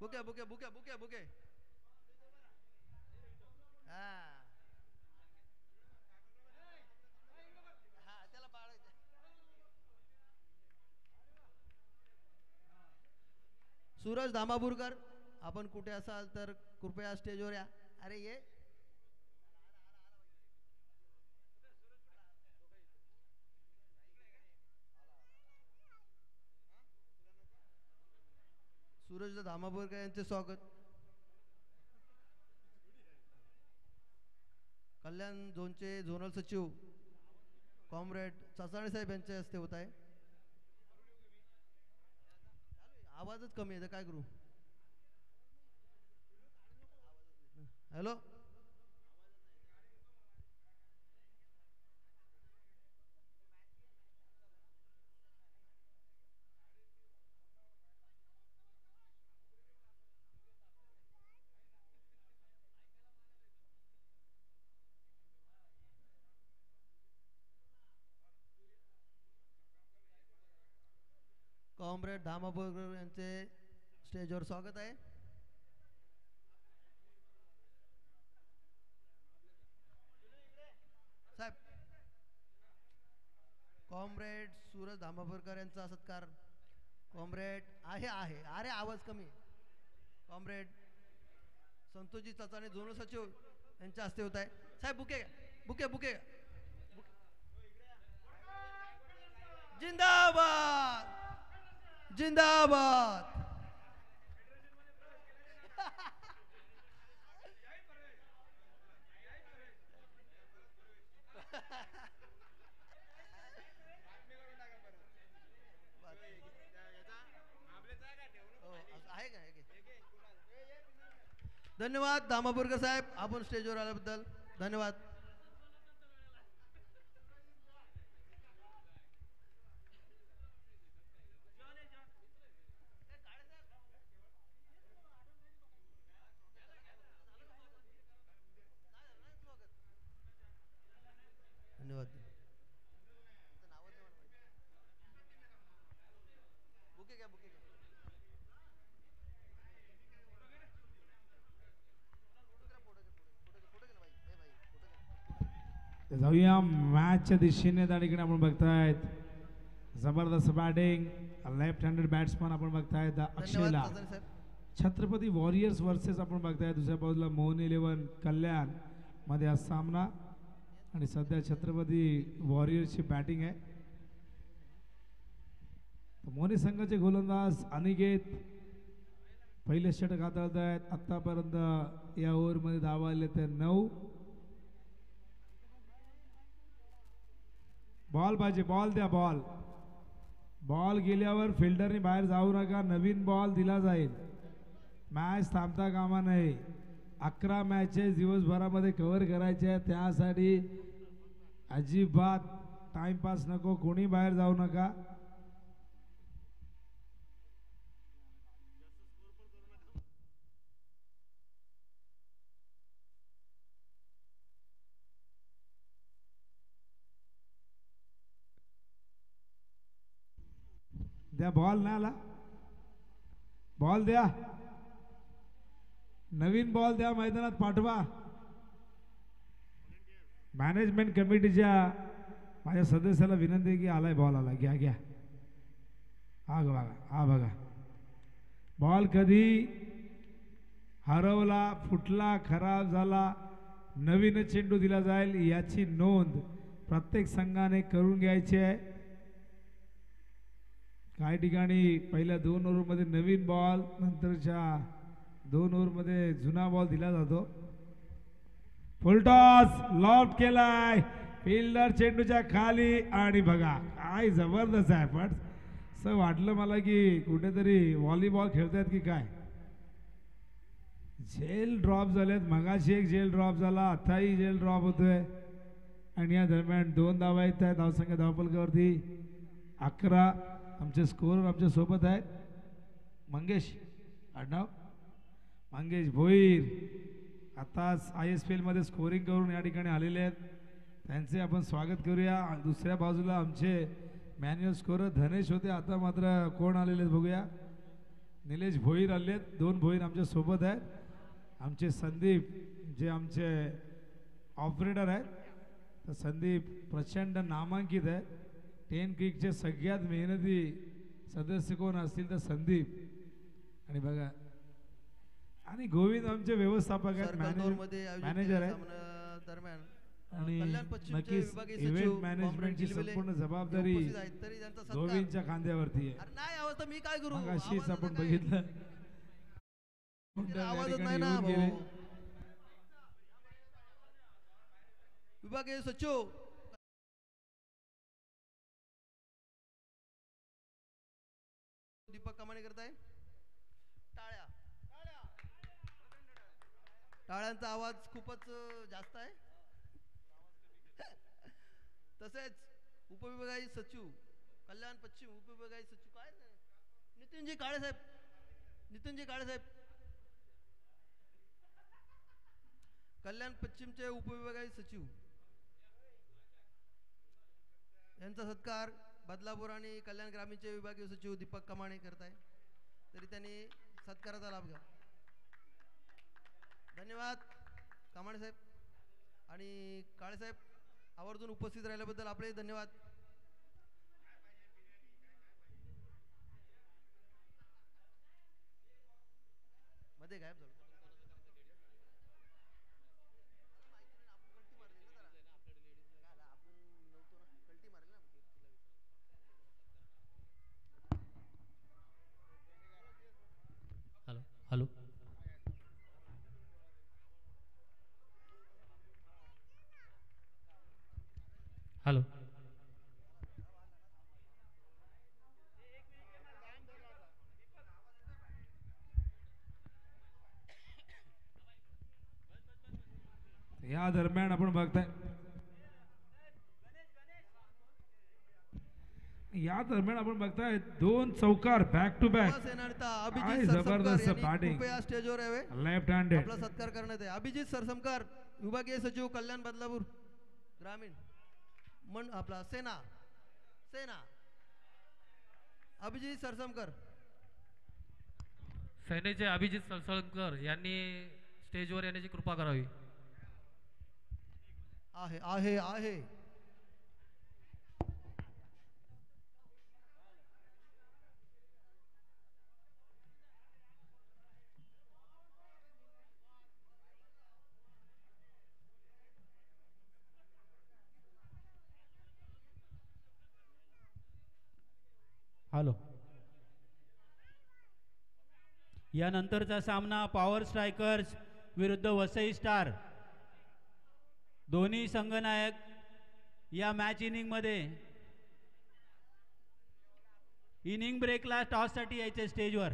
Bouquet bouquet bouquet bouquet bouquet हा हा त्याला पाळायचं. सूरज धामापूरकर आपण कुठे असाल तर कृपया स्टेजवर या. अरे ये सूरज धामापूरकर यांचे स्वागत. कल्याण झोनचे झोनल सचिव कॉम्रेड चाचाणे साहेब यांच्या हस्ते होत आहे. आवाजच कमी आहे तर काय करू. हॅलो कॉम्रेड धामापूरकर यांचे स्टेजवर स्वागत आहे. साहेब कॉम्रेड सूरज धामापूरकर यांचा सत्कार. कॉम्रेड आहे आहे अरे आवाज कमी आहे. कॉम्रेड संतोषजी चचाने झोनल सचिव यांच्या हस्ते होत आहे. साहेब बुके बुके बुके जिंदाबाद जिंदाबाद. धन्यवाद धामापूरकर साहेब आपण स्टेजवर आल्याबद्दल धन्यवाद. धन्यवाद. बुके घ्या बुके घ्या. जाऊया मॅचच्या दिशेने. त्या ठिकाणी आपण बघतायत जबरदस्त बॅटिंग. लेफ्ट हँडेड बॅट्समन आपण बघतायत अक्षयला. छत्रपती वॉरियर्स वर्सेस आपण बघतायत दुसऱ्या बाजूला मोहन 11 कल्याण मध्ये हा सामना. आणि सध्या छत्रपती वॉरियर्सची बॅटिंग आहे. मोहनी संघाचे गोलंदाज अनिकेत पहिले षटक हाताळत आहेत. आतापर्यंत या ओव्हरमध्ये धावा आले ते 9. बॉल पाहिजे. बॉल द्या. बॉल बॉल गेल्यावर फिल्डरने बाहेर जाऊ नका. नवीन बॉल दिला जाईल. मॅच थांबता कामा नये. 11 मॅचेस दिवसभरामध्ये कव्हर करायचे आहेत. त्यासाठी अजिबात टाइमपास नको. कोणी बाहेर जाऊ नका. द्या बॉल. नाही आला बॉल द्या. नवीन बॉल द्या. मैदानात पाठवा. मॅनेजमेंट कमिटीच्या माझ्या सदस्याला विनंती आहे की आलाय बॉल आला. घ्या घ्या. हा बघा हा बघा बॉल कधी हरवला फुटला खराब झाला नवीन चेंडू दिला जाईल याची नोंद प्रत्येक संघाने करून घ्यायची आहे. काही ठिकाणी पहिल्या 2 ओव्हरमध्ये नवीन बॉल नंतरच्या 2 ओव्हरमध्ये जुना बॉल दिला जातो. फुलटॉस लॉफ्ट केलाय फिल्डर चेंडूच्या खाली आणि बघा काय जबरदस्त आहे. पण असं वाटलं मला की कुठेतरी व्हॉलीबॉल खेळतायत की काय. जेल ड्रॉप झालेत. मगाशी एक जेल ड्रॉप झाला. आताही जेल ड्रॉप होतोय आणि या दरम्यान 2 धावा येत आहेत. धावसंख्या धावफलकावरती 11. आमचे स्कोर आमच्या सोबत आहेत. मंगेश आडनाव मंगेश भोईर आताच ISPL मध्ये स्कोरिंग करून या ठिकाणी आलेले आहेत. त्यांचे आपण स्वागत करूया. दुसऱ्या बाजूला आमचे मॅन्युअल स्कोरर धनेश होते. आता मात्र कोण आलेले बघूया. निलेश भोईर आलेत, 2 भोईर आमच्या सोबत आहेत. आमचे संदीप जे आमचे ऑपरेटर आहेत, तर संदीप प्रचंड नामांकित आहेत. 10 क्रिकचे सगळ्यात मेहनती सदस्य कोण असतील तर संदीप. आणि बघा, आणि गोविंद आमचे व्यवस्थापक आहेत, मॅनेजर आहेत. दरम्यान आणि नक्कीच इव्हेंट मॅनेजमेंटची संपूर्ण जबाबदारी गोविंदच्या खांद्यावरती आहे. नाही आवाज तर मी काय करू, अशीच आपण बघितलं आवाजच नाही ना भाऊ. विभागीय सचिव दीपक कमाने करताय. टाळ्या, टाळ्यांचा आवाज खूपच जास्त आहे. तसेच उपविभागीय सचिव कल्याण पश्चिम, उपविभागीय सचिव काय नितीनजी काळे साहेब, नितीनजी काळे साहेब, कल्याण पश्चिमचे उपविभागीय सचिव यांचा सत्कार बदलापूर आणि कल्याण ग्रामीणचे विभागीय सचिव दीपक कमाणे करताय. तरी त्यांनी सत्काराचा लाभ घ्या. धन्यवाद कमाणे साहेब आणि काळे साहेब, आवर्जून उपस्थित राहिल्याबद्दल आपले धन्यवाद. मध्ये गायब झालो. Hello, hello. या दरम्यान आपण बघताय, या दरम्यान आपण बघताय 2 चौकार बॅक टू बॅक. जबरदस्त बॅटिंग, स्टेजवर यावे, लेफ्ट हँडेड. आपला सत्कार करण्यात आहे. अभिजित सरसमकर, विभागीय सचिव कल्याण बदलापूर ग्रामीण. मन आपला सेना, सेना अभिजित सरसमकर. सेनेचे अभिजित सरसमकर यांनी स्टेजवर येण्याची कृपा करावी. आहे आहे आहे. हॅलो. यानंतरचा सामना पॉवर स्ट्रायकर्स विरुद्ध वसई स्टार. दोन्ही संघनायक या मॅच इनिंगमध्ये इनिंग ब्रेकला टॉससाठी यायचे स्टेजवर.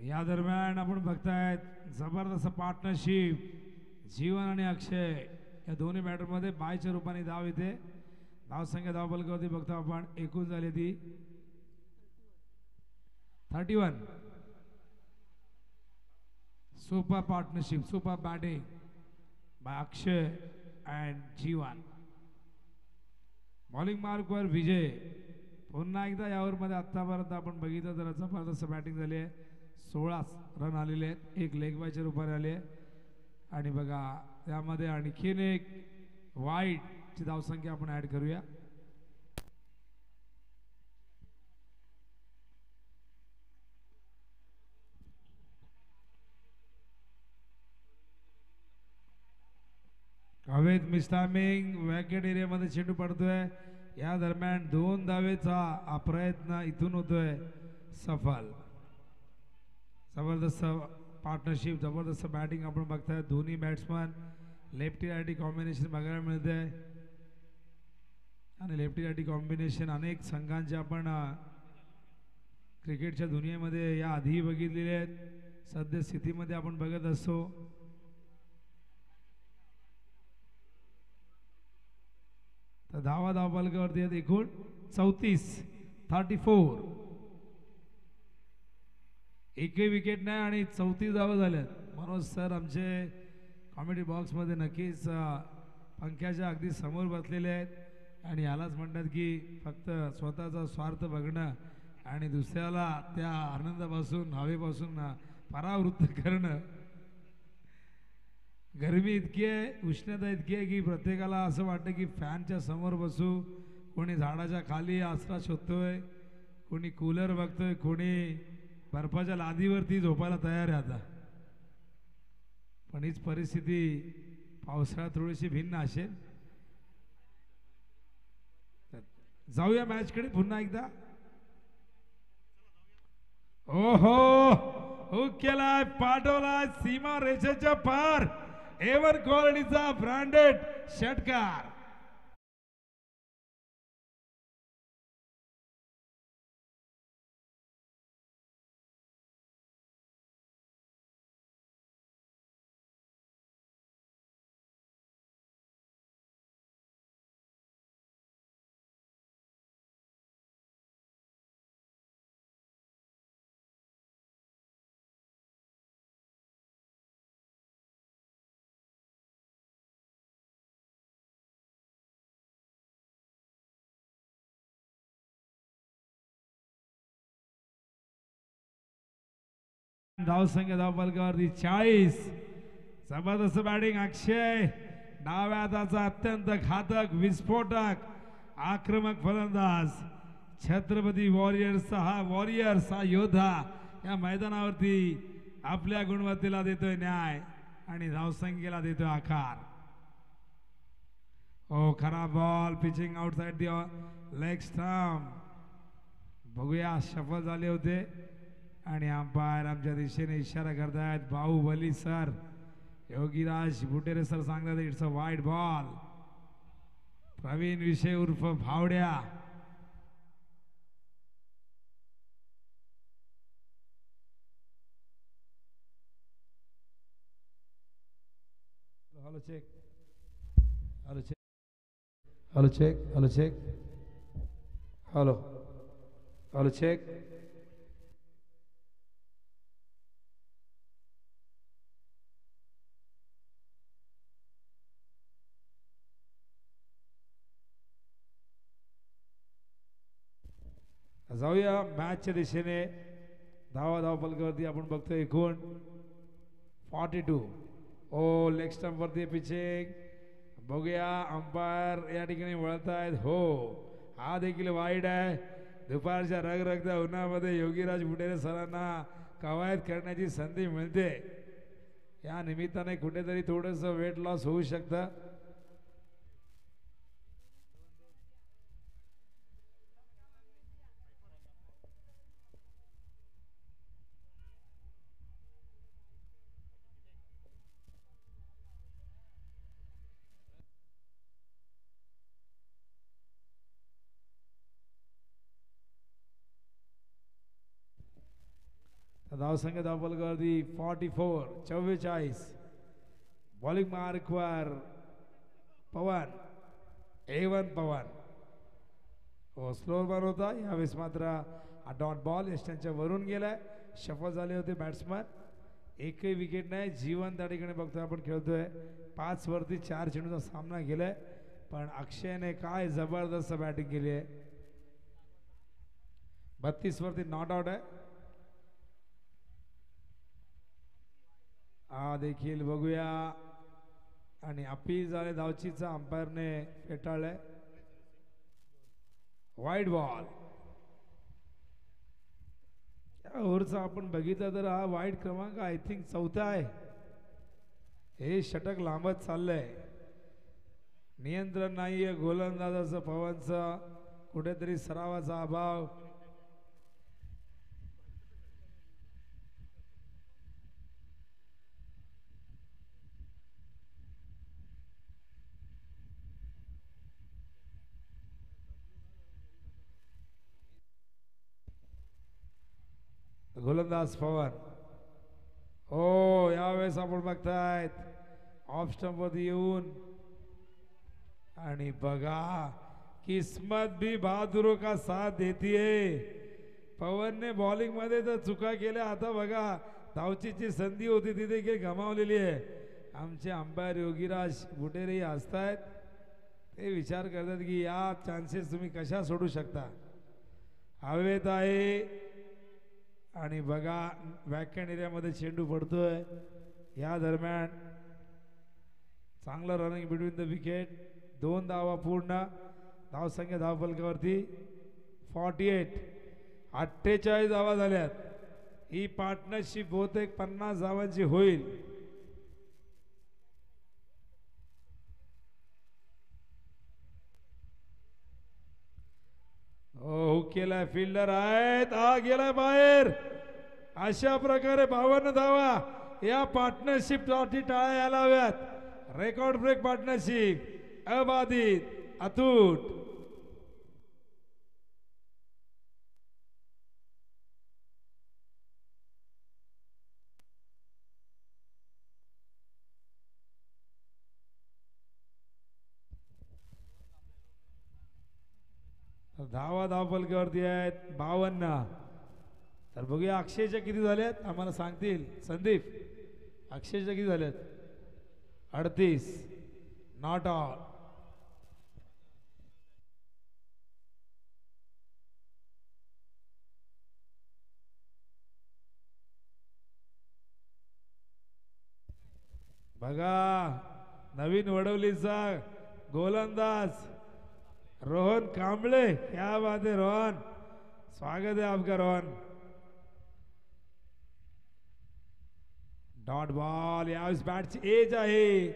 या दरम्यान आपण बघतायत जबरदस्त पार्टनरशिप. जीवन आणि अक्षय या दोन्ही बॅटरमध्ये बायच्या रूपाने धाव येते. धावसंख्या धावफलकावरती बघतो आपण, एकूण झाली ती 31. Super partnership, super batting by Akshay and Jeevan. Bowling मार्कवर विजय. पुन्हा एकदा यावर मध्ये आतापर्यंत आपण बघितलं तर जबरदस्त बॅटिंग झाली आहे. 16 रन आलेले आहेत, एक लेग बायच्या रूपाने आले. आणि बघा त्यामध्ये आणखीन एक वाईटची धावसंख्या आपण ऍड करूया. हवेत मिस्टामिंग वॅकेट एरियामध्ये चेंडू पडतोय. या दरम्यान 2 धावेचा प्रयत्न इथून होतोय सफल. जबरदस्त पार्टनरशिप, जबरदस्त बॅटिंग आपण बघताय. दोन्ही बॅट्समन लेफ्टी रायटी कॉम्बिनेशन बघायला मिळते. आणि लेफ्टी रायटी कॉम्बिनेशन अनेक संघांचे आपण क्रिकेटच्या दुनियेमध्ये या आधी बघितलेले आहेत, सद्यस्थितीमध्ये आपण बघत असतो. तर धावफलकावरती आहेत एकूण 34. एकही विकेट नाही आणि 34 धावा झाल्यात. मनोज सर आमचे कॉमेडी बॉक्समध्ये नक्कीच पंख्याच्या अगदी समोर बसलेले आहेत आणि यालाच म्हणतात की फक्त स्वतःचा स्वार्थ बघणं आणि दुसऱ्याला त्या आनंदापासून हवेपासून परावृत्त करणं. गरमी इतकी आहे, उष्णता इतकी आहे की प्रत्येकाला असं वाटतं की फॅनच्या समोर बसू, कोणी झाडाच्या खाली आसरा शोधतोय, कोणी कूलर बघतोय, कोणी बर्फाच्या लादीवरती झोपायला तयार आहे आता. पण हीच परिस्थिती पावसाळ्यात थोडीशी भिन्न असेल. जाऊया मॅचकडे पुन्हा एकदा. ओहो, हुक केलाय, पाठवलाय सीमा रेषेच्या पार. एव्हर क्वालिटीचा ब्रँडेड षटकार. धावसंख्या धावफलकावरती 40. जबरदस्त बॅटिंग अक्षय. डाव्या हाताचा अत्यंत घातक विस्फोटक आक्रमक फलंदाज छत्रपती वॉरियर्स हा योद्धा या मैदानावरती आपल्या गुणवत्तेला देतोय न्याय आणि धावसंख्येला देतोय आकार. ओ खराब ball, pitching outside the leg stump. बघूया, सफल झाले होते आणि अंपायर आमच्या दिशेने इशारा करतायत. बाहुबली सर, योगीराज बुटेरे सर सांगतात it's a wide ball. Pravin विषय उर्फ भावड्या. Hello check, hello check, hello check, hello check, hello hello check. जाऊया मॅचच्या दिशेने. धावफलकावरती आपण बघतोय एकूण 42. ओ लेग स्टंप वरती पिचिंग. बघूया, अंपायर या ठिकाणी वळतायत. हो, हा देखील वाईड आहे. दुपारच्या रगरगत्या उन्हामध्ये योगीराज बुटेरे सरांना कवायत करण्याची संधी मिळते. या निमित्ताने कुठेतरी थोडंसं वेट लॉस होऊ शकतं. धावसंख्या धावफलकावरती 44. बॉलिंग मार्कवर पवन, A1 पवन. हो, स्लोअर बॉल होता. यावेळेस मात्र हा डॉट बॉल यष्टांच्या वरून गेलाय. सफल झाले होते बॅट्समन. एकही विकेट नाही. जीवन त्या ठिकाणी बघतोय आपण खेळतोय. 5 वरती 4 चेंडूचा सामना केलाय, पण अक्षयने काय जबरदस्त बॅटिंग केली आहे. 32 वरती नॉट आउट आहे. हा देखील बघूया आणि अपील झाले धावचीचा, अंपायरने फेटाळलाय. Wide ball. या ओव्हरचा आपण बघितलं तर हा वाईड क्रमांक आय थिंक 4था आहे. हे षटक लांबत चाललंय. नियंत्रण नाहीये गोलंदाजाचं पवनचं. कुठेतरी सरावाचा अभाव. गोलंदाज पवन. हो, यावेळेस आपण बघतायत ऑफ स्टंप वरती येऊन आणि बघा किस्मत भी बहादुरों का साथ देती है. पवन ने बॉलिंग मध्ये तर चुका केल्या. आता बघा धावचीची संधी होती ती देखील गमावलेली आहे. आमचे अंपायर योगीराज बुटेरेही हसतायत. ते विचार करतात की या चान्सेस तुम्ही कशा सोडू शकता. हवेत आहे आणि बघा बॅकहँड एरियामध्ये चेंडू पडतोय. या दरम्यान चांगलं रनिंग बिटवीन द विकेट. 2 धावा पूर्ण. धावसंख्या धावफलकावरती 48. 48 धावा झाल्यात. ही पार्टनरशिप बहुतेक 50 धावांची होईल. हो केलाय फिल्डर आहेत. गेलाय बाहेर. अशा प्रकारे 52 धावा या पार्टनरशिप साठी टाळ्या यायला हव्यात. रेकॉर्ड ब्रेक पार्टनरशिप अबाधित अतूट. धावा धावफलकावरती आहेत 52. तर बघूया अक्षयच्या किती झाल्यात आम्हाला सांगतील. संदीप अक्षयच्या किती झाल्यात. 38. Not out. बघा नवीन वडवलीचा गोलंदाज रोहन कांबळे. क्या बात है रोहन. स्वागत है आपका रोहन. Dot ball. यावेळेस बॅटची एज आहे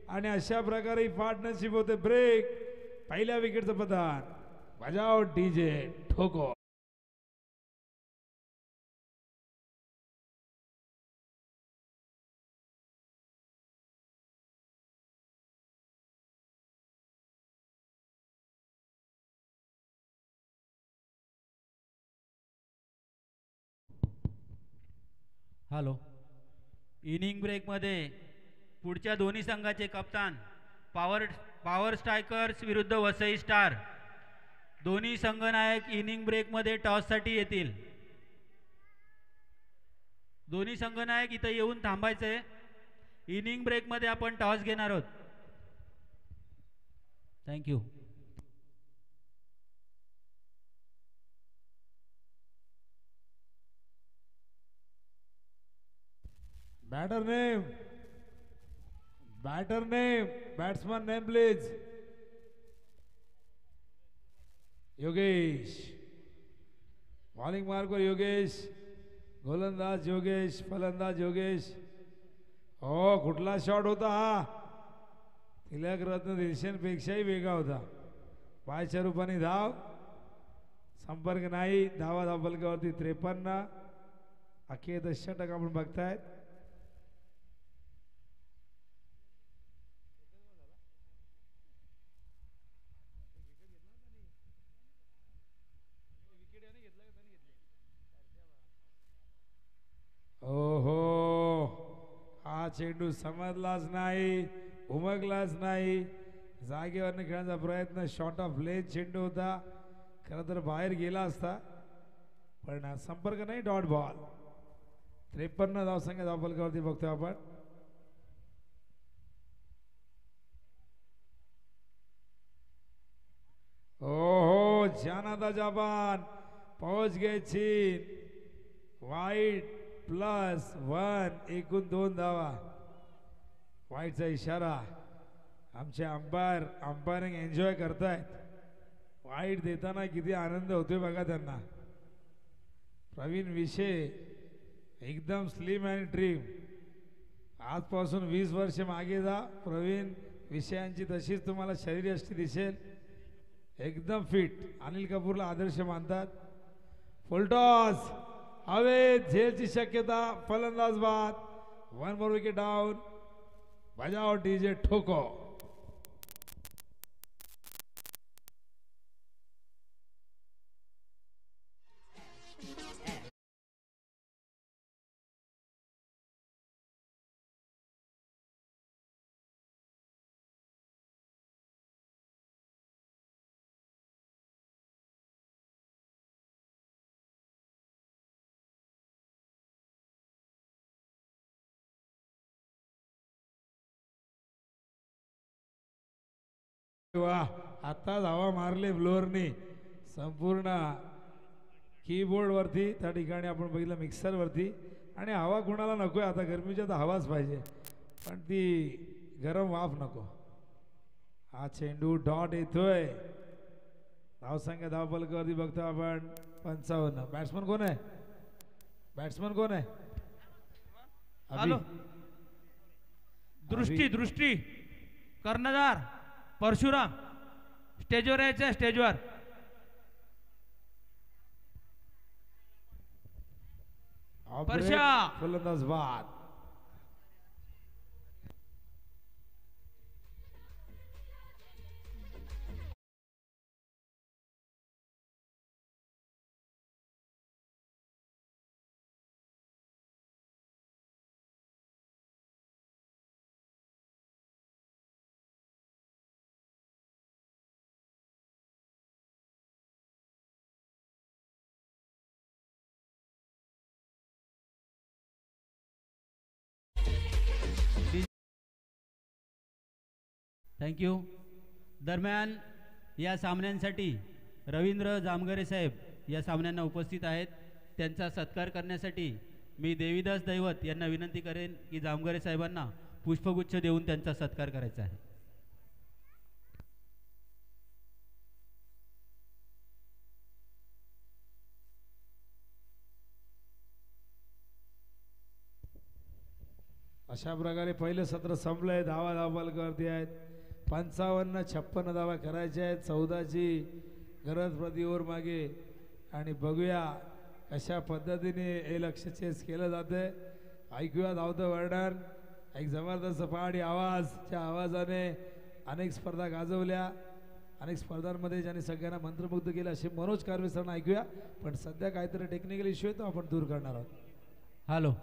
आणि अशा प्रकारे पार्टनरशिप होते. ब्रेक. पहिल्या विकेटचं पतन. बजाव डीजे ठोको. हॅलो. इनिंग ब्रेकमध्ये पुढच्या दोन्ही संघाचे कप्तान पॉवर स्ट्रायकर्स विरुद्ध वसई स्टार. दोन्ही संघनायक इनिंग ब्रेकमध्ये टॉससाठी येतील. दोन्ही संघनायक इथं येऊन थांबायचे. इनिंग ब्रेकमध्ये आपण टॉस घेणार आहोत. Thank you. Batter name. Batter name. Batsman name please. Yogesh. Bowling mark वर योगेश. गोलंदाज योगेश. फलंदाज योगेश. हो कुठला शॉट होता हा. तिलक रत्न दिलशनपेक्षाही वेगळा होता. पायच्या रूपाने धाव. संपर्क नाही. धावा धावफलकावरती 53. अखेर षटक आपण बघतायत. ओहो हा चेंडू समजलाच नाही. उमगलाच नाही. जागेवर खेळण्याचा प्रयत्न. शॉर्ट ऑफ लेंथ चेंडू होता. खरं तर बाहेर गेला असता पण संपर्क नाही. Dot ball. 53 धावसंख्या धावफलकावरती बघतोय आपण. ओहो जानादा जापान पहुंच गए चीन. वाईट +1. एकूण 2 धावा. वाईटचा इशारा. आमचे अंपायरिंग एन्जॉय करतायत. वाईट देताना किती आनंद होतोय बघा त्यांना. प्रवीण विषे एकदम स्लिम अँड ट्रिम. आजपासून 20 वर्ष मागे जा. प्रवीण विषयांची तशीच तुम्हाला शरीरयष्टी दिसेल. एकदम फिट. अनिल कपूरला आदर्श मानतात. फुलटॉस. हवेत झेलची शक्यता. फलंदाज बाद. 1 मोर विकेट डाऊन. बजाव डीजे ठोको. वा आता धावा मारले ब्लोअरने संपूर्ण कीबोर्ड वरती त्या ठिकाणी आपण बघितलं मिक्सर वरती. आणि हवा कुणाला नकोय आता गरमीच्या तर हवाच पाहिजे पण ती गरम वाफ नको. हा चेंडू डॉट येतोय. धावसंख्या धावफलकावरती बघतो आपण 55. बॅट्समन कोण आहे? बॅट्समन कोण आहे? हॅलो दृष्टी दृष्टी कर्णधार परशुराम स्टेजवर यायचं स्टेजवर. परशा फलंदाज बाद. थँक्यू. दरम्यान या सामन्यांसाठी रवींद्र जामगरे साहेब या सामन्यांना उपस्थित आहेत. त्यांचा सत्कार करण्यासाठी मी देवीदास दैवत यांना विनंती करेन की जामगरे साहेबांना पुष्पगुच्छ देऊन त्यांचा सत्कार करायचा आहे. अशा प्रकारे पहिले सत्र संपलंय. धावा धावफलकावरती आहेत 55. 56 धावा करायच्या आहेत. 14ची गरज प्रति ओव्हर मागे. आणि बघूया कशा पद्धतीने हे लक्ष चेस केलं जाते. ऐकूया धावतं वर्णन. एक जबरदस्त पहाडी आवाज. त्या आवाजाने अनेक स्पर्धा गाजवल्या. अनेक स्पर्धांमध्ये ज्यांनी सगळ्यांना मंत्रमुग्ध केलं असे मनोज कारवे सरांना ऐकूया. पण सध्या काहीतरी टेक्निकल इश्यू आहे तो आपण दूर करणार आहोत. हॅलो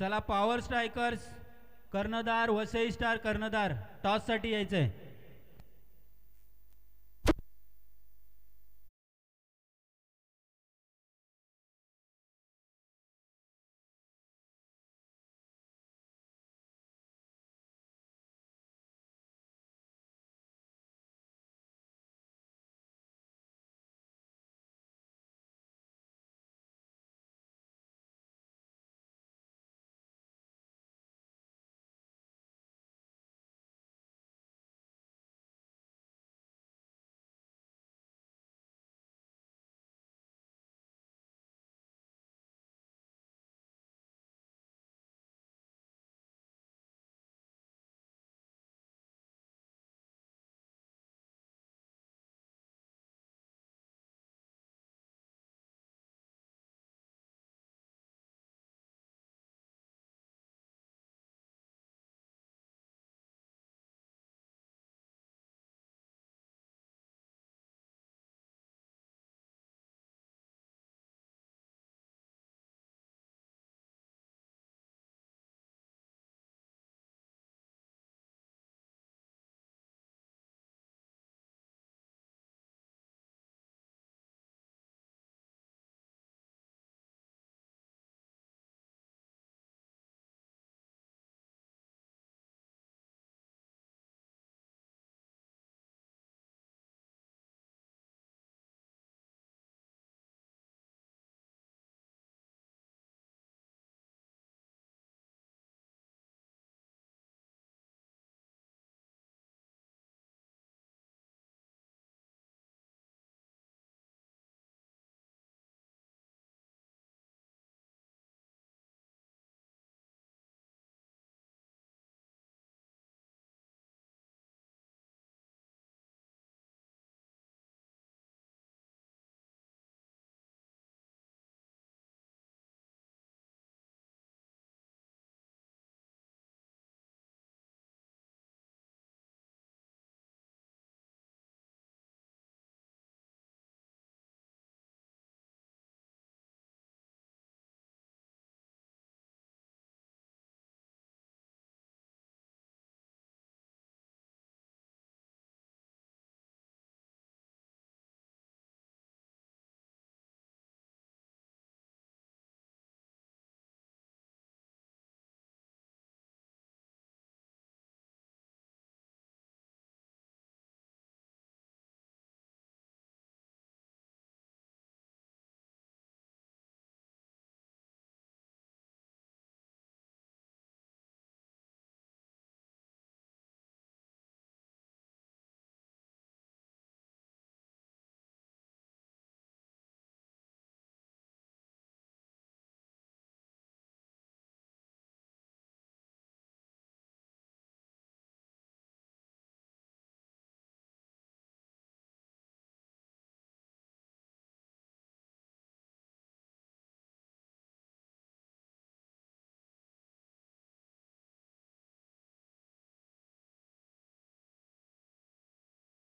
चला पॉवर स्ट्रायकर्स कर्णधार वसई स्टार कर्णधार टॉससाठी यायचंय.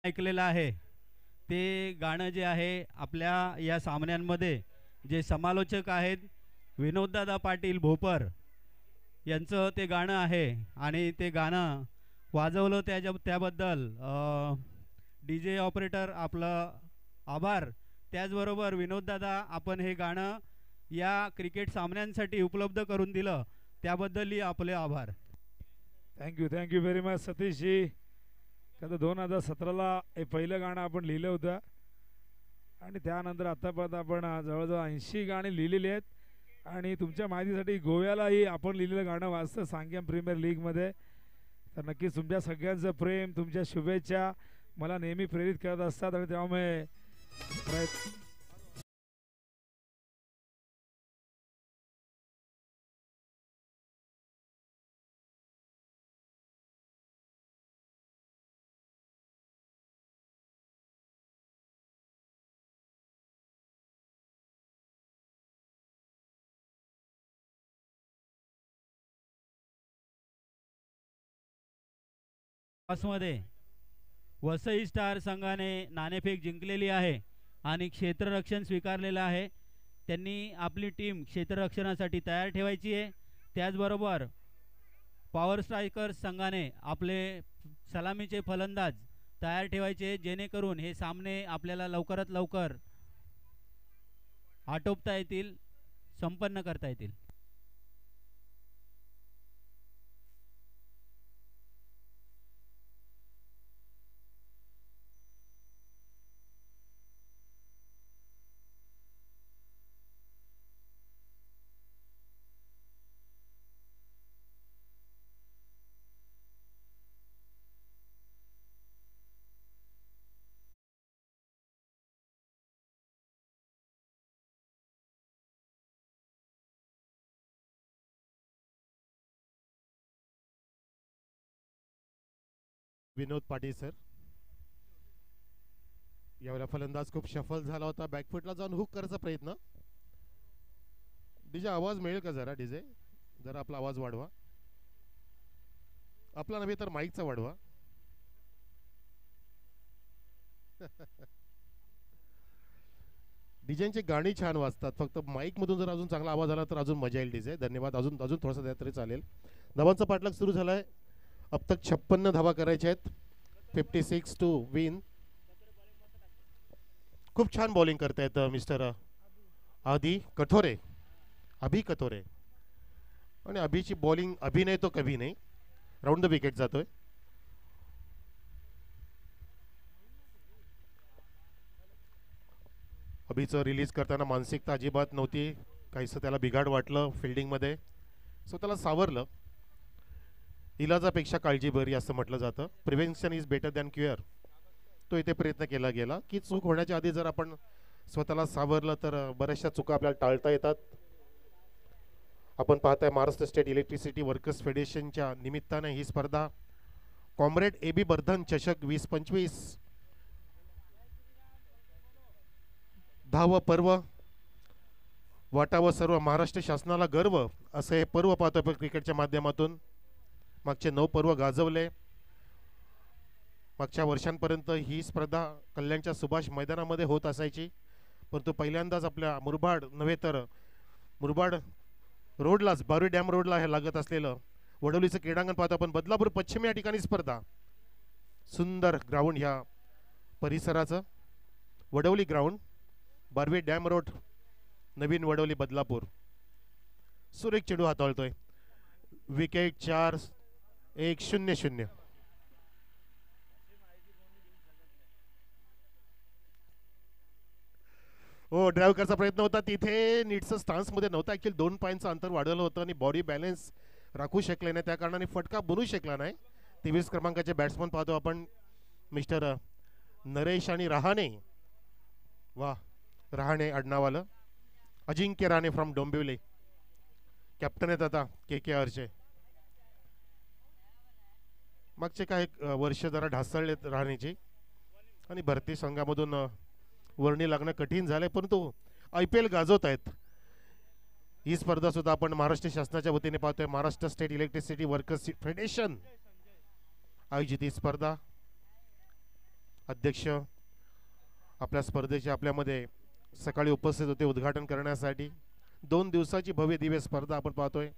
ऐकलेलं आहे ते गाणं जे आहे आपल्या या सामन्यांमध्ये जे समालोचक आहेत विनोददादा पाटील भोपर यांचं ते गाणं आहे आणि ते गाणं वाजवलं त्याबद्दल डी जे ऑपरेटर आपलं आभार. त्याचबरोबर विनोददादा आपण हे गाणं या क्रिकेट सामन्यांसाठी उपलब्ध करून दिलं त्याबद्दलही आपले आभार. Thank you very much सतीशजी. आता 2017ला हे पहिलं गाणं आपण लिहिलं होतं आणि त्यानंतर आतापर्यंत आपण जवळजवळ 80 गाणी लिहिलेली आहेत आणि तुमच्या माहितीसाठी गोव्यालाही आपण लिहिलेलं गाणं वाजतं सांगेम प्रीमियर लीगमध्ये. तर नक्कीच तुमच्या सगळ्यांचं प्रेम तुमच्या शुभेच्छा मला नेहमी प्रेरित करत असतात आणि त्यामुळे मध्ये वसई स्टार संघाने नाणेफेक जिंकलेली आहे आणि क्षेत्ररक्षण स्वीकारलेलं आहे. त्यांनी आपली टीम क्षेत्ररक्षणासाठी तयार ठेवायची आहे. त्याचबरोबर पॉवर स्ट्रायकर्स संघाने आपले सलामीचे फलंदाज तयार ठेवायचे जेणेकरून हे सामने आपल्याला लवकरात लवकर आटोपता येतील संपन्न करता येतील. विनोद पाटील सर यावेळेला फलंदाज खूप सफल झाला होता. बॅकफुटला जाऊन हुक करायचा प्रयत्न. डीजे आवाज मिळेल का जरा? डीजे जरा आपला आवाज वाढवा. आपला नव्हे तर माईकचा वाढवा. डीजेंची गाणी छान वाजतात फक्त माईक मधून जर अजून चांगला आवाज आला तर अजून मजा येईल. डीजे धन्यवाद. अजून थोडासा द्या तरी चालेल. धावांचा पाठलाग सुरू झालाय. अब तक 56 धावा करायच्या आहेत. 56 टू विन. खूप छान बॉलिंग करतायत मिस्टर अभी कठोरे आणि अभिची बॉलिंग अभी नाही तो कभी नाही. राऊंड द विकेट जातोय. अभिचं रिलीज करताना मानसिकता अजिबात नव्हती. काहीसं त्याला बिघाड वाटलं फिल्डिंगमध्ये सो त्याला सावरलं. इलाजापेक्षा काळजी बरी असं म्हटलं जातं. Prevention is better than cure. तो इथे प्रयत्न केला गेला की चूक होण्याच्या आधी जर आपण स्वतःला सावरलं तर बऱ्याचशा चुका आपल्याला टाळता येतात. आपण पाहताय महाराष्ट्र स्टेट इलेक्ट्रिसिटी वर्कर्स फेडरेशनच्या निमित्ताने ही स्पर्धा कॉम्रेड AB बर्धन चषक 2025 10व पर्व वाटावं सर्व महाराष्ट्र शासनाला गर्व असं हे पर्व पाहतोय आपण क्रिकेटच्या माध्यमातून. मागचे 9 पर्व गाजवले. मागच्या वर्षांपर्यंत ही स्पर्धा कल्याणच्या सुभाष मैदानामध्ये होत असायची परंतु पहिल्यांदाच आपल्या मुरबाड नव्हे तर मुरबाड रोडलाच बारवी डॅम रोडला हे लागत असलेलं वडवलीचं क्रीडांगण पाहतो आपण. बदलापूर पश्चिम या ठिकाणी स्पर्धा. सुंदर ग्राउंड ह्या परिसराचं Vadavali ground Barvi dam road नवीन वडवली बदलापूर. सुरेख चेंडू हाताळतोय. विकेट 4-1-0-0. हो ड्राईव्ह करायचा प्रयत्न होता तिथे नीटचं स्टान्समध्ये नव्हता. ॲक्च्युअली 2 पायांचं अंतर वाढवलं होतं आणि बॉडी बॅलन्स राखू शकले नाही त्या कारणाने फटका बनवू शकला नाही. 23 क्रमांकाचे बॅट्समन पाहतो आपण मिस्टर नरेश आणि रहाणे. वा रहाणे आडनावालं. अजिंक्य राणे फ्रॉम डोंबिवली कॅप्टन आहेत आता KKRचे. मागचे काही वर्ष जरा ढासळलेत राहण्याची आणि भारतीय संघामधून वर्णी लागणं कठीण झालंय परंतु IPL गाजवत आहेत. ही स्पर्धा सुद्धा आपण महाराष्ट्र शासनाच्या वतीने पाहतोय. Maharashtra state electricity workers federation आयोजित ही स्पर्धा अध्यक्ष आपल्या स्पर्धेचे आपल्यामध्ये सकाळी उपस्थित होते उद्घाटन करण्यासाठी. 2 दिवसाची भव्य दिव्य स्पर्धा आपण पाहतोय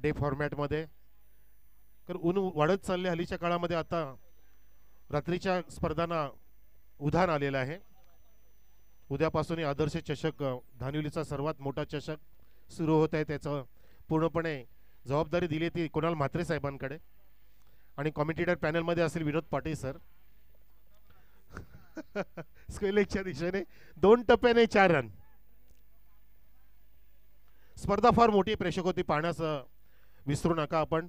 डे फॉर्मॅटमध्ये. तर ऊन वाढत चालले हल्लीच्या काळामध्ये. आता रात्रीच्या स्पर्धांना उधाण आलेलं आहे. उद्यापासून आदर्श चषक धानिवलीचा सर्वात मोठा चषक सुरू होत आहे. त्याचं पूर्णपणे जबाबदारी दिली ती कुणाल म्हात्रे साहेबांकडे. आणि कॉमेंटेटर पॅनलमध्ये असेल विनोद पाटील सर. स्क्वेलेजच्या दिशेने 2 टप्प्याने 4 रन. स्पर्धा फार मोठी प्रेक्षक होती, पाहण्यास विसरू नका आपण.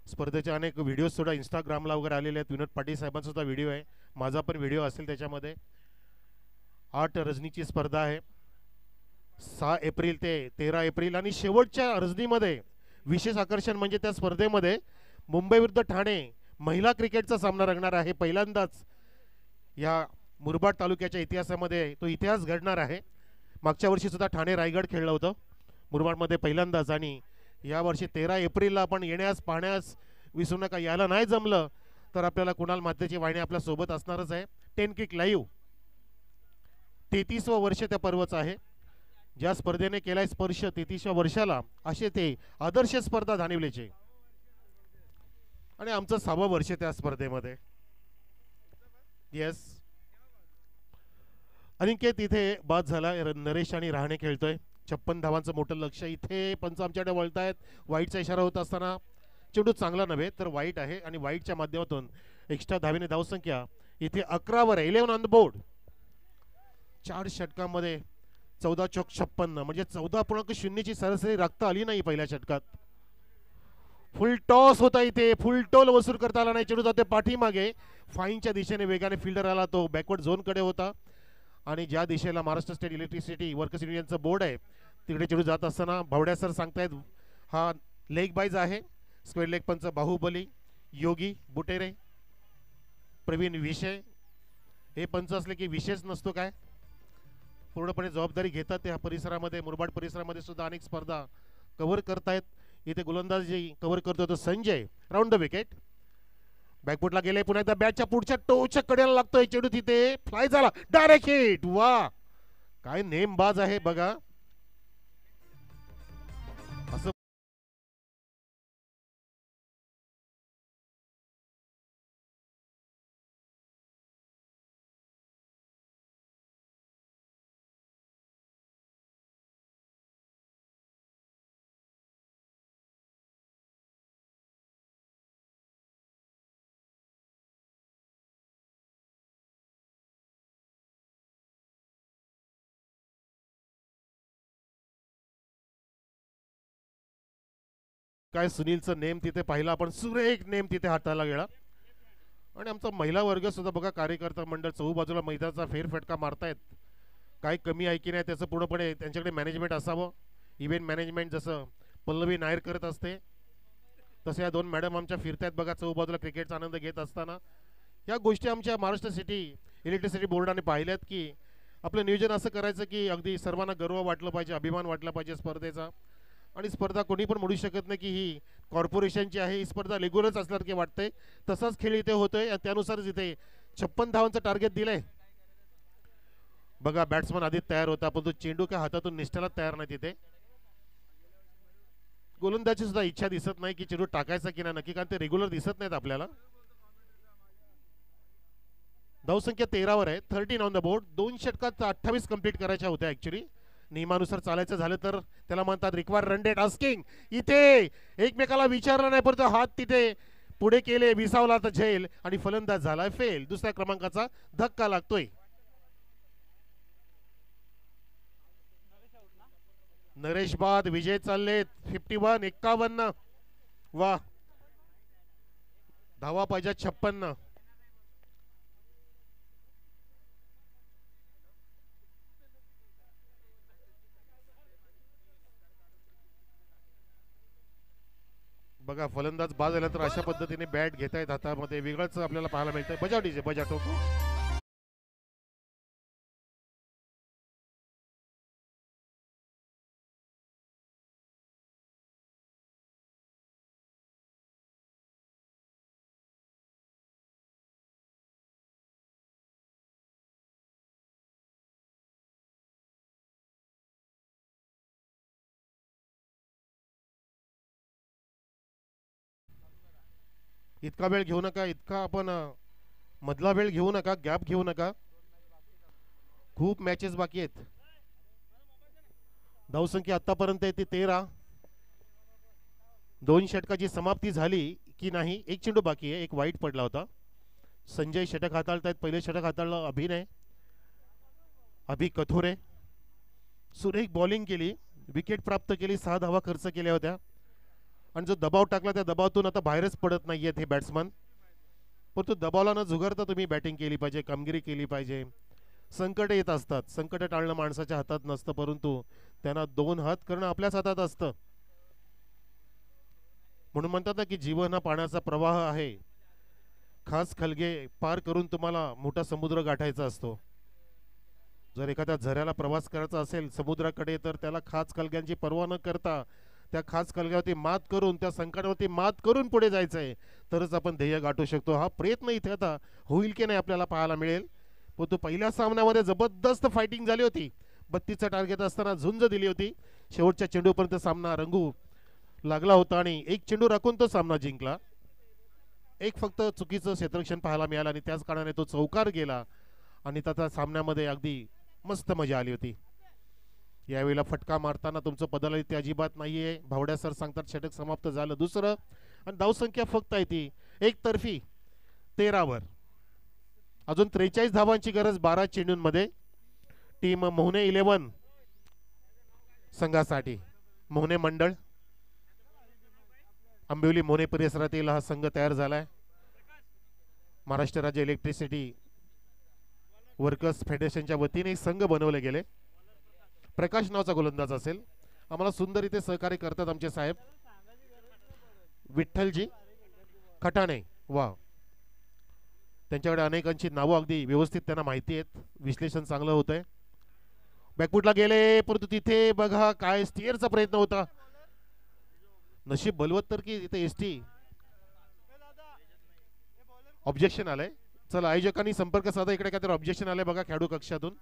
स्पर्धेचे अनेक व्हिडिओ सुद्धा इंस्टाग्रामला वगैरे आलेले आहेत. विनोद पाटील साहेबांचा सुद्धा व्हिडिओ आहे, माझा पण व्हिडिओ असेल त्याच्यामध्ये. 8 रजनीची स्पर्धा आहे, 6 एप्रिल ते 13 एप्रिल. आणि शेवटच्या रजनीमध्ये विशेष आकर्षण म्हणजे त्या स्पर्धेमध्ये मुंबई विरुद्ध ठाणे महिला क्रिकेटचा सामना रंगणार आहे. पहिल्यांदाच या मुरबाड तालुक्याच्या इतिहासामध्ये तो इतिहास घडणार आहे. मागच्या वर्षी सुद्धा ठाणे रायगड खेळलं होतं मुरबाडमध्ये पहिल्यांदाच. आणि यावर्षी 13 एप्रिलला आपण येण्यास पाहण्यास विसरू नका. यायला नाही जमलं तर आपल्याला कुणाल म्हात्रेची वाहिनी आपल्या सोबत असणारच आहे. 10 क्रिक लाईव्ह 33वं वर्ष त्या पर्वचं आहे. ज्या स्पर्धेने केलाय स्पर्श 33व्या वर्षाला, असे ते आदर्श स्पर्धा धानिवलीचे. आणि आमचं 6वं वर्ष त्या स्पर्धेमध्ये. येस, अनिकेत इथे बाद झाला. नरेश आणि रहाणे खेळतोय. 56 धावांचं मोठं लक्ष. इथे पंच आमच्याकडे वळतायत. वाईटचा इशारा होत असताना चेंडू चांगला नव्हे तर वाईट आहे. आणि वाईटच्या माध्यमातून एक्स्ट्रा धावेने धावसंख्या इथे 11वर आहे. 11 ऑन द बोर्ड. 4 षटकामध्ये 14 चौक 56 म्हणजे 14.0ची सरासरी राखता आली नाही पहिल्या षटकात. फुल टॉस होता इथे. फुल टोल वसूल करता आला नाही. चेंडू जाते पाठीमागे. फाईनच्या दिशेने वेगाने फिल्डर आला, तो बॅकवर्ड झोनकडे होता. आणि ज्या दिशेला महाराष्ट्र स्टेट इलेक्ट्रिसिटी वर्कर्स युनियनचं बोर्ड आहे तिकडे चेंडू जात असताना भावड्या सर सांगतायत हा लेग बाईज आहे. स्क्वेअर लेग पंच बाहुबली, योगी बुटेरे, प्रवीण विषय हे पंच असले की विशेष नसतो काय. पूर्णपणे जबाबदारी घेतात त्या परिसरामध्ये. मुरबाड परिसरामध्ये सुद्धा अनेक स्पर्धा कव्हर करतायत. इथे गोलंदाजी कव्हर करतो तो संजय. Round the wicket. बॅकफुटला गेले. पुन्हा एकदा बॅटच्या पुढच्या टोच्या कडेला लागतोय चेंडू. तिथे फ्लाय झाला. Direct hit. वा, काय नेमबाज आहे बघा. असं काय सुनीलचं नेम तिथे पाहिलं आपण. सुरेख नेम तिथे हाताला गेला. आणि आमचा महिला वर्ग सुद्धा बघा, कार्यकर्ता मंडळ चहूबाजूला मैदानाचा फेरफटका मारतायत. काय कमी आहे की नाही त्याचं पूर्णपणे त्यांच्याकडे मॅनेजमेंट असावं. इव्हेंट मॅनेजमेंट जसं पल्लवी नायर करत असते तसे या 2 मॅडम आमच्या फिरतायत बघा चहूबाजूला क्रिकेटचा आनंद घेत असताना. या गोष्टी आमच्या महाराष्ट्र सिटी इलेक्ट्रिसिटी बोर्डाने पाहिल्यात की आपलं नियोजन असं करायचं की अगदी सर्वांना गर्व वाटलं पाहिजे, अभिमान वाटला पाहिजे स्पर्धेचा. आणि स्पर्धा कोणी पण म्हणू शकत नाही की ही कॉर्पोरेशनची आहे. ही स्पर्धा रेग्युलरच असल्यासारखे वाटते. तसाच खेळ इथे होतोय. त्यानुसारच इथे 56 धावांचं टार्गेट दिलंय बघा. बॅट्समन आधी तयार होता पण तो चेंडू काय हातातून निष्ठाला तयार नाही. तिथे गोलंदाजी सुद्धा इच्छा दिसत नाही की चेंडू टाकायचा की नाही नक्की, कारण ते रेग्युलर दिसत नाहीत आपल्याला. धावसंख्या 13वर आहे. 13 ऑन द बोर्ड. 2 षटकात 28 कंप्लीट करायच्या होत्या ऍक्च्युली. नियमानुसार चालायचं झालं तर त्याला म्हणतात रिक्वायर रन रेट आस्किंग. इथे एकमेकाला विचारलं नाही परंतु हात तिथे पुढे केले, विसावला तर झेल आणि फलंदाज झालाय फेल. दुसऱ्या क्रमांकाचा धक्का लागतोय. नरेश बाद. विजय चाललेत 51. 51. वा, धावा पाहिजे 56. बघा फलंदाज बाद झाला तर अशा पद्धतीने बॅट घेतायत हातामध्ये. वेगळंच आपल्याला पाहायला मिळतंय. बजाव डीजे, बजाव टोको. इतका वेळ घेऊ नका, इतका आपण मधला वेळ घेऊ नका, गॅप घेऊ नका. खूप मॅचेस बाकी आहेत. धावसंख्या आतापर्यंत आहे ती 13. 2 षटकाची समाप्ती झाली की नाही. एक चेंडू बाकी आहे, एक वाईट पडला होता. संजय षटक हाताळतायत. पहिले षटक हाताळलं अभिनय, अभि कथोरे. सुरेख बॉलिंग केली, विकेट प्राप्त केली, 6 धावा खर्च केल्या होत्या. आणि जो दबाव टाकला त्या दबावातून आता बाहेरच पडत नाहीयेत हे बॅट्समन. परंतु दबावला न झुगारता तुम्ही बॅटिंग केली पाहिजे, कामगिरी केली पाहिजे. संकट येत असतात, संकट टाळणं माणसाच्या हातात नसतं, परंतु त्यांना 2 हात करणं आपल्याच हातात असतं. म्हणून म्हणतात ना की जीवन हा पाण्याचा प्रवाह आहे. खास खलगे पार करून तुम्हाला मोठा समुद्र गाठायचा असतो. जर एखाद्या झऱ्याला प्रवास करायचा असेल समुद्राकडे, तर त्याला खास खलग्यांची पर्वा न करता त्या खास खलग्यावरती मात करून, त्या संकटावरती मात करून पुढे जायचं आहे, तरच आपण ध्येय गाठू शकतो. हा प्रयत्न इथे आता होईल की नाही आपल्याला पाहायला मिळेल. परंतु पहिल्या सामन्यामध्ये जबरदस्त फायटिंग झाली होती. 32चं टार्गेट असताना झुंज दिली होती. शेवटच्या चेंडूपर्यंत सामना रंगू लागला होता आणि एक चेंडू राखून तो सामना जिंकला. एक फक्त चुकीचं क्षेत्ररक्षण पाहायला मिळालं आणि त्याच कारणाने तो चौकार गेला आणि त्याच्या सामन्यामध्ये अगदी मस्त मजा आली होती. यावेळेला फटका मारताना तुमचं पदाला ते अजिबात नाहीये. भावड्या सर सांगतात षटक समाप्त झालं दुसरं आणि धावसंख्या फक्त आहे ती एकतर्फी 13वर. अजून 43 धावांची गरज 12 चेंडूंमध्ये. टीम मोहने 11 संघासाठी. मोहने मंडळ, आंबिवली मोहने परिसरातील हा संघ तयार झालाय. महाराष्ट्र राज्य इलेक्ट्रिसिटी वर्कर्स फेडरेशनच्या वतीने संघ बनवले गेले. प्रकाश नावाचा गोलंदाज असेल. आम्हाला सुंदर इथे सहकार्य करतात आमचे साहेब विठ्ठलजी खटाणे. वा, त्यांच्याकडे अनेकांची नावं अगदी व्यवस्थित त्यांना माहिती आहेत. विश्लेषण चांगलं होतंय. बॅकफुटला गेले, परंतु तिथे बघा काय स्टिअरचा प्रयत्न होता. नशीब बलवत्तर की तिथे एसटी ऑब्जेक्शन आलंय. चला आयोजकांनी संपर्क साधा. इकडे काहीतरी ऑब्जेक्शन आलंय बघा खेळाडू कक्षातून.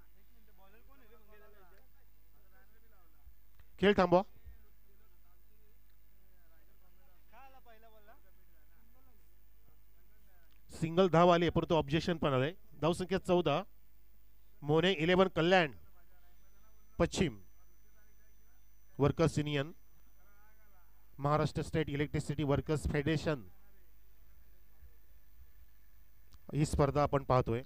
खेळ थांबवा. सिंगल धाव आली परंतु ऑब्जेक्शन पण आलंय. धावसंख्या 14. मोने 11 कल्याण पश्चिम workers union Maharashtra state electricity workers federation ही स्पर्धा आपण पाहतोय.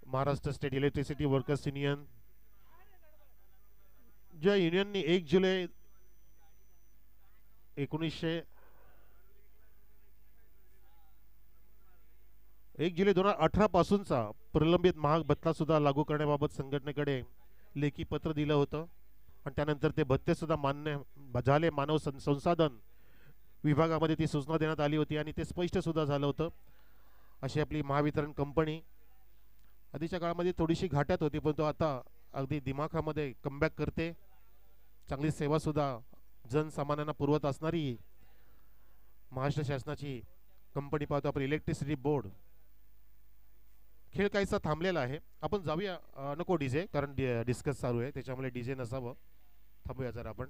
Maharashtra state electricity workers union, ज्या युनियनने 1 जुलै 2018 पासूनचा प्रलंबित महाग भत्ता सुद्धा लागू करण्याबाबत संघटनेकडे लेखी पत्र दिलं होतं आणि त्यानंतर ते भत्ते सुद्धा मान्य झाले. मानव संसाधन विभागामध्ये ती सूचना देण्यात आली होती आणि ते स्पष्ट सुद्धा झालं होतं. अशी आपली महावितरण कंपनी आधीच्या काळामध्ये थोडीशी घाट्यात होती, परंतु आता अगदी दिमाखामध्ये कमबॅक करते. चांगली सेवा सुद्धा जनसामान्यांना पुरवत असणारी महाराष्ट्र शासनाची कंपनी पाहतो आपण. Electricity board. खेळ काहीसा थांबलेला आहे. आपण जाऊया. नको डीजे, कारण डिस्कस चालू आहे त्याच्यामुळे डीजे नसावं. थांबूया जरा आपण.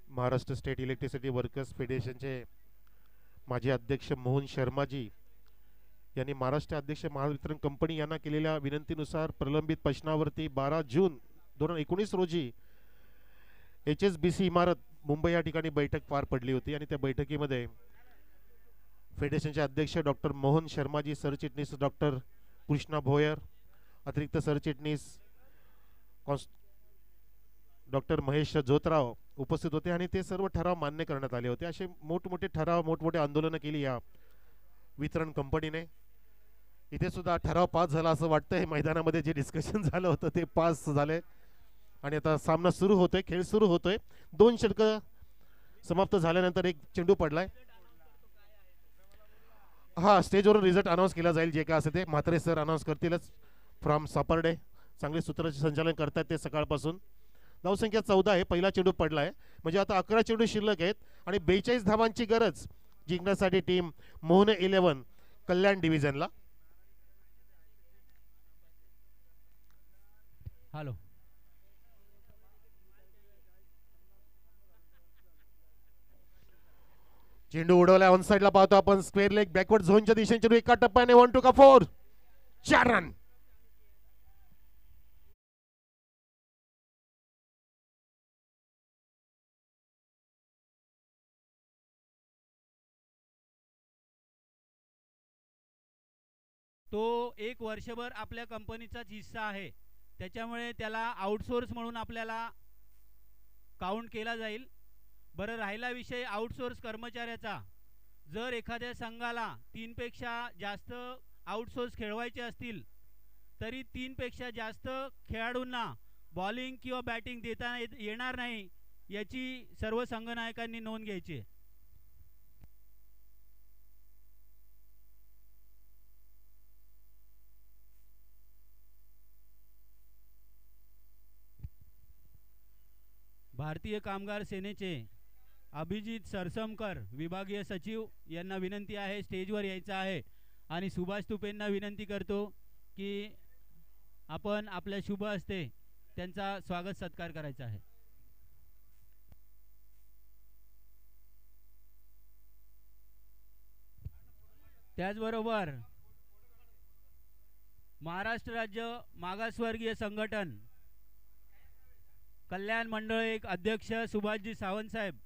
महाराष्ट्र स्टेट इलेक्ट्रिसिटी वर्कर्स फेडरेशनचे माजी अध्यक्ष मोहन शर्माजी यांनी महाराष्ट्र अध्यक्ष महावितरण कंपनी यांना केलेल्या विनंतीनुसार प्रलंबित प्रश्नावरती 12 जून 2019 रोजी HSBC इमारत मुंबई या ठिकाणी बैठक पार पडली होती आणि त्या बैठकीमध्ये फेडरेशनचे अध्यक्ष डॉक्टर मोहन शर्माजी, सरचिटणीस डॉक्टर कृष्णा भोयर, अतिरिक्त सरचिटणीस डॉक्टर महेश जोतराव उपस्थित होते आणि ते सर्व ठराव मान्य करण्यात आले होते. असे मोठमोठे ठराव, मोठमोठे आंदोलनं केली या वितरण कंपनीने. इथे सुद्धा ठराव पास झाला असं वाटतंय. मैदानामध्ये जे डिस्कशन झालं होतं ते पास झाले आणि आता सामना सुरू होतोय, खेळ सुरू होतोय. 2 षटकं समाप्त झाल्यानंतर एक चेंडू पडलाय. हा, स्टेजवरून रिझल्ट अनाऊन्स केला जाईल. जे काय असेल ते म्हात्रे सर अनाऊन्स करतीलच फ्रॉम सापर्डे. चांगले सूत्राचे संचालन करतात ते सकाळपासून. धावसंख्या 14 आहे. पहिला चेंडू पडलाय म्हणजे आता 11 चेंडू शिल्लक आहेत आणि 42 धावांची गरज जिंकण्यासाठी टीम मोहन 11 कल्याण डिव्हिजनला. हॅलो, चेंडू उडवलाय ऑन साइडला. पाहतो आपण स्क्वेअर लेग बॅकवर्ड झोनच्या दिशेने चेंडू एका टप्प्याने 1 2 का 4 4 रन. तो एक वर्षभर आपल्या कंपनीचाच हिस्सा आहे, त्याच्यामुळे त्याला आउटसोर्स म्हणून आपल्याला काउंट केला जाईल. बरं, राहिला विषय आउटसोर्स कर्मचाऱ्याचा. जर एखाद्या संघाला 3 पेक्षा जास्त आउटसोर्स खेळवायचे असतील तरी 3 पेक्षा जास्त खेळाडूंना बॉलिंग किंवा बॅटिंग देता येणार नाही, याची सर्व संघनायकांनी नोंद घ्यायची आहे. भारतीय कामगार सेनेचे अभिजित सरसमकर विभागीय सचिव यांना विनंती आहे स्टेजवर यायचं आहे आणि सुभाष तुपेंना विनंती करतो की आपण आपल्या शुभ हस्ते त्यांचा स्वागत सत्कार करायचा आहे. त्याचबरोबर महाराष्ट्र राज्य मागासवर्गीय संघटन कल्याण मंडळ एक अध्यक्ष सुभाषजी सावंत साहेब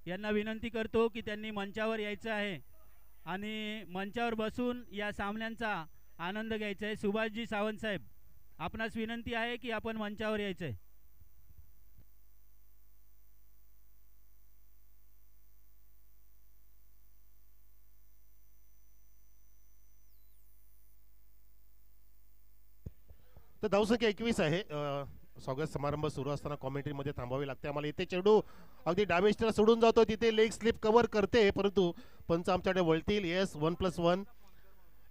यांना विनंती करतो की त्यांनी मंचावर यायचं आहे आणि मंचावर बसून या सामन्यांचा आनंद घ्यायचा आहे. सुभाषजी सावंत साहेब, आपणास विनंती आहे की आपण मंचावर यायचं आहे. तर धावसंख्या 21 आहे. स्वागत समारंभ सुरू असताना कॉमेंट्रीमध्ये थांबावे लागते आम्हाला. इथे चेंडू अगदी डायमेस्टला सोडून जातो, तिथे लेग स्लिप कव्हर करते, परंतु पंच आमच्याकडे वळतील. येस, 1+1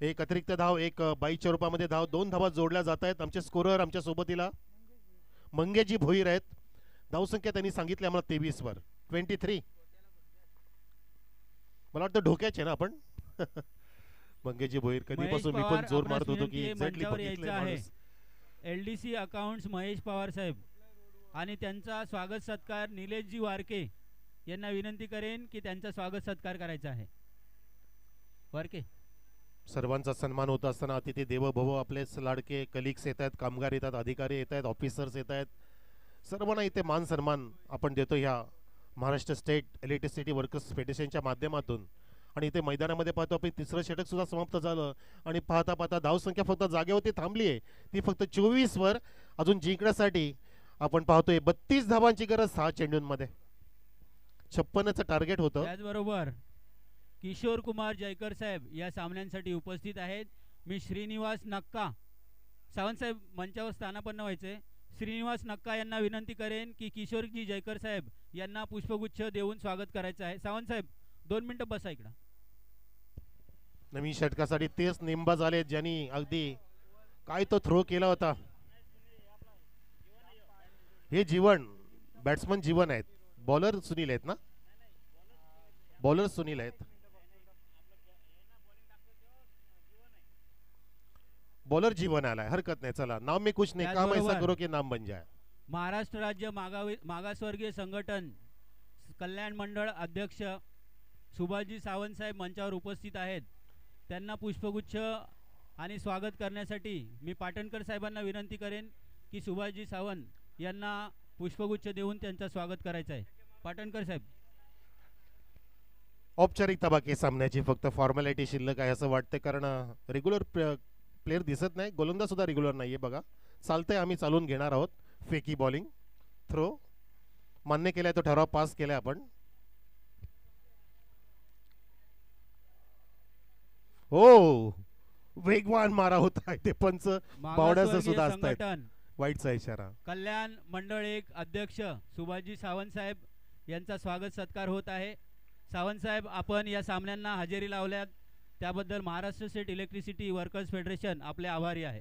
एक अतिरिक्त धाव, एक 22च्या रूपामध्ये धाव, 2 धावा जोडल्या जात आहेत. आमचे स्कोरर आमच्या सोबतीला मंगेजी भोईर आहेत. धावसंख्या त्यांनी सांगितली आम्हाला 23 वर 23. मला वाटतं ढोक्याचे ना आपण. मंगेजी भोईर कधीपासून मी पण जोर मारत होतो की एक्झॅक्टली बघितले. LDC अकाउंट्स महेश पवार साहेब आणि त्यांचा स्वागत सत्कार निलेशजी वारके यांना विनंती करेन की त्यांचा स्वागत सत्कार करायचा आहे. वारके, सर्वांचा सन्मान होत असताना अतिथी देवो भव आपलेच लाडके कलिग्स येत आहेत, कामगार येतात, अधिकारी येत आहेत, ऑफिसर्स येत आहेत. सर्वांना इथे मान सन्मान आपण देतो ह्या महाराष्ट्र स्टेट इलेक्ट्रिसिटी वर्कर्स फेडरेशनच्या माध्यमातून. आणि इथे मैदानामध्ये पाहतो आपण तिसरं षटक सुद्धा समाप्त झालं आणि पाहता पाहता धावसंख्या फक्त जागेवरती थांबली आहे, ती फक्त 24 वर. अजून जिंकण्यासाठी आपण पाहतोय 32 धावांची गरज 6 चेंडूंमध्ये. 56चं टार्गेट होतं. त्याचबरोबर किशोर कुमार जयकर साहेब या सामन्यांसाठी उपस्थित आहेत. मी श्रीनिवास नक्का, सावंत साहेब मंचावर स्थानापन्न व्हायचे. श्रीनिवास नक्का यांना विनंती करेन की किशोरजी जयकर साहेब यांना पुष्पगुच्छ देऊन स्वागत करायचं आहे. सावंत साहेब 2 मिनिटं बसा इकडं. नवीन षटकासाठी तेच नेमबाज आले ज्यांनी अगदी काय तो थ्रो केला होता. हे जीवन बॅट्समन जीवन आहेत, बॉलर सुनील आहेत ना, बॉलर सुनील आहेत, बॉलर जीवन आलाय. हरकत नाही, चला नाम में कुछ नहीं, काम ऐसा करो कि नाम बन जाए. महाराष्ट्र राज्य मागासवर्गीय संघटन कल्याण मंडळ अध्यक्ष सुभाषजी सावंत साहेब मंचावर उपस्थित आहेत. त्यांना पुष्पगुच्छ आणि स्वागत करण्यासाठी मी पाटणकर साहेबांना विनंती करेन की सुभाषजी सावंत यांना पुष्पगुच्छ देऊन त्यांचं स्वागत करायचं आहे. पाटणकर साहेब, औपचारिकता बाकी सामन्याची फक्त फॉर्मॅलिटी शिल्लक आहे असं वाटतं, कारण रेग्युलर प्लेयर दिसत नाही, गोलंदाज सुद्धा रेग्युलर नाहीये. बघा चालतंय, आम्ही चालून घेणार आहोत. फेकी बॉलिंग, थ्रो मान्य केलाय, तो ठराव पास केलाय आपण. हो, वेगवान मारा होत आहे ते पंच बावड्याचं सुद्धा असतायत. वाईटचा इशारा. कल्याण मंडळ एक अध्यक्ष सुभाषजी सावंत साहेब यांचा स्वागत सत्कार होत आहे. सावंत साहेब, आपण या सामन्यांना हजेरी लावल्यात त्याबद्दल Maharashtra state electricity workers federation आपले आभारी आहे.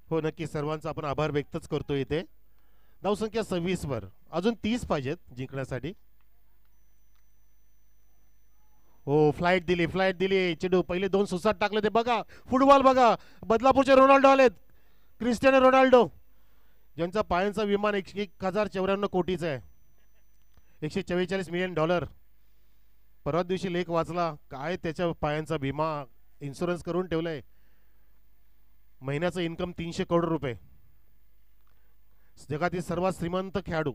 हो, नक्की सर्वांचा आपण आभार व्यक्तच करतो. इथे धावसंख्या 26 वर, अजून 30 पाहिजेत जिंकण्यासाठी. हो, फ्लाइट दिली चेंडू पहिले 2 सुसाट टाकले ते बघा. फुटबॉल बघा, बदलापूरचे रोनाल्डो आलेत, क्रिस्टियानो रोनाल्डो, ज्यांचा पायांचा विमान 1094 कोटीचा आहे, $144 मिलियन. परवा दिवशी लेख वाचला, काय त्याच्या पायांचा विमा इन्शुरन्स करून ठेवलाय. महिन्याचं इन्कम 300 करोड रुपये. जगातील सर्वात श्रीमंत खेळाडू,